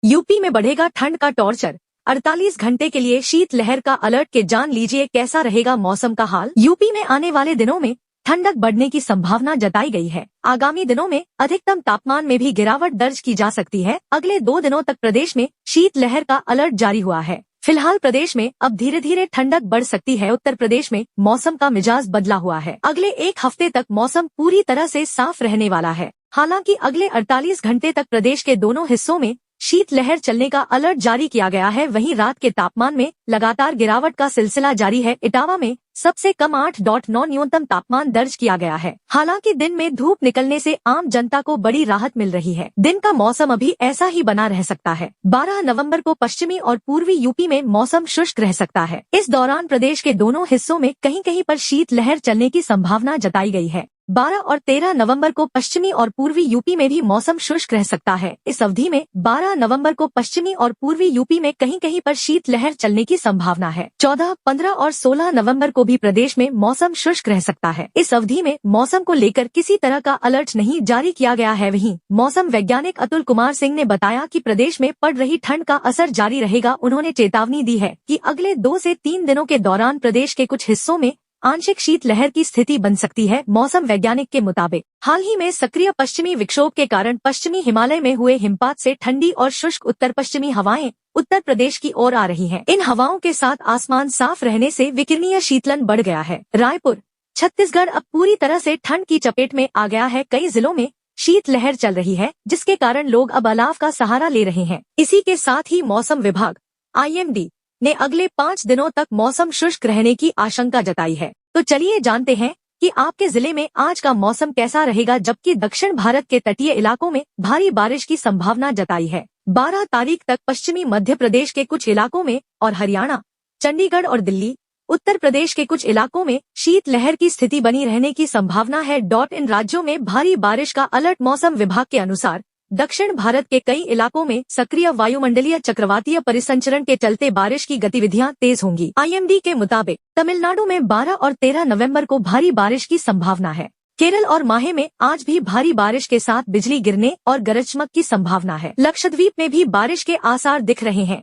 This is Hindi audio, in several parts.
यूपी में बढ़ेगा ठंड का टॉर्चर, 48 घंटे के लिए शीतलहर का अलर्ट के जान लीजिए कैसा रहेगा मौसम का हाल। यूपी में आने वाले दिनों में ठंडक बढ़ने की संभावना जताई गई है। आगामी दिनों में अधिकतम तापमान में भी गिरावट दर्ज की जा सकती है। अगले 2 दिनों तक प्रदेश में शीतलहर का अलर्ट जारी हुआ है। फिलहाल प्रदेश में अब धीरे धीरे ठंडक बढ़ सकती है। उत्तर प्रदेश में मौसम का मिजाज बदला हुआ है। अगले 1 हफ्ते तक मौसम पूरी तरह से साफ रहने वाला है। हालांकि अगले 48 घंटे तक प्रदेश के दोनों हिस्सों में शीतलहर चलने का अलर्ट जारी किया गया है। वहीं रात के तापमान में लगातार गिरावट का सिलसिला जारी है। इटावा में सबसे कम 8.9 न्यूनतम तापमान दर्ज किया गया है। हालांकि दिन में धूप निकलने से आम जनता को बड़ी राहत मिल रही है। दिन का मौसम अभी ऐसा ही बना रह सकता है। 12 नवंबर को पश्चिमी और पूर्वी यूपी में मौसम शुष्क रह सकता है। इस दौरान प्रदेश के दोनों हिस्सों में कहीं कहीं पर शीतलहर चलने की संभावना जताई गई है। 12 और 13 नवंबर को पश्चिमी और पूर्वी यूपी में भी मौसम शुष्क रह सकता है। इस अवधि में 12 नवंबर को पश्चिमी और पूर्वी यूपी में कहीं कहीं पर शीतलहर चलने की संभावना है। 14, 15 और 16 नवंबर को भी प्रदेश में मौसम शुष्क रह सकता है। इस अवधि में मौसम को लेकर किसी तरह का अलर्ट नहीं जारी किया गया है। वहीं मौसम वैज्ञानिक अतुल कुमार सिंह ने बताया कि प्रदेश में पड़ रही ठंड का असर जारी रहेगा। उन्होंने चेतावनी दी है कि अगले 2 से 3 दिनों के दौरान प्रदेश के कुछ हिस्सों में आंशिक शीतलहर की स्थिति बन सकती है। मौसम वैज्ञानिक के मुताबिक हाल ही में सक्रिय पश्चिमी विक्षोभ के कारण पश्चिमी हिमालय में हुए हिमपात से ठंडी और शुष्क उत्तर पश्चिमी हवाएं उत्तर प्रदेश की ओर आ रही हैं। इन हवाओं के साथ आसमान साफ रहने से विकिरणीय शीतलन बढ़ गया है। रायपुर, छत्तीसगढ़ अब पूरी तरह से ठंड की चपेट में आ गया है। कई जिलों में शीतलहर चल रही है, जिसके कारण लोग अब अलाव का सहारा ले रहे हैं। इसी के साथ ही मौसम विभाग IMD ने अगले 5 दिनों तक मौसम शुष्क रहने की आशंका जताई है। तो चलिए जानते हैं कि आपके जिले में आज का मौसम कैसा रहेगा। जबकि दक्षिण भारत के तटीय इलाकों में भारी बारिश की संभावना जताई है। 12 तारीख तक पश्चिमी मध्य प्रदेश के कुछ इलाकों में और हरियाणा, चंडीगढ़ और दिल्ली, उत्तर प्रदेश के कुछ इलाकों में शीतलहर की स्थिति बनी रहने की संभावना है। इन राज्यों में भारी बारिश का अलर्ट। मौसम विभाग के अनुसार दक्षिण भारत के कई इलाकों में सक्रिय वायुमंडलीय चक्रवातीय परिसंचरण के चलते बारिश की गतिविधियां तेज होंगी। IMD के मुताबिक तमिलनाडु में 12 और 13 नवंबर को भारी बारिश की संभावना है। केरल और माहे में आज भी भारी बारिश के साथ बिजली गिरने और गरज चमक की संभावना है। लक्षद्वीप में भी बारिश के आसार दिख रहे हैं।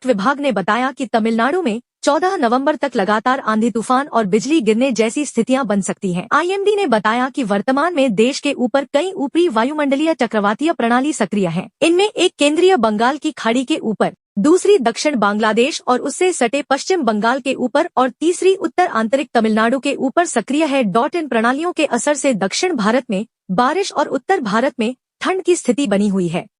विभाग ने बताया कि तमिलनाडु में 14 नवंबर तक लगातार आंधी तूफान और बिजली गिरने जैसी स्थितियां बन सकती हैं। IMD ने बताया कि वर्तमान में देश के ऊपर कई ऊपरी वायुमंडलीय चक्रवातीय प्रणाली सक्रिय हैं। इनमें एक केंद्रीय बंगाल की खाड़ी के ऊपर, दूसरी दक्षिण बांग्लादेश और उससे सटे पश्चिम बंगाल के ऊपर और तीसरी उत्तर आंतरिक तमिलनाडु के ऊपर सक्रिय है। इन प्रणालियों के असर से दक्षिण भारत में बारिश और उत्तर भारत में ठंड की स्थिति बनी हुई है।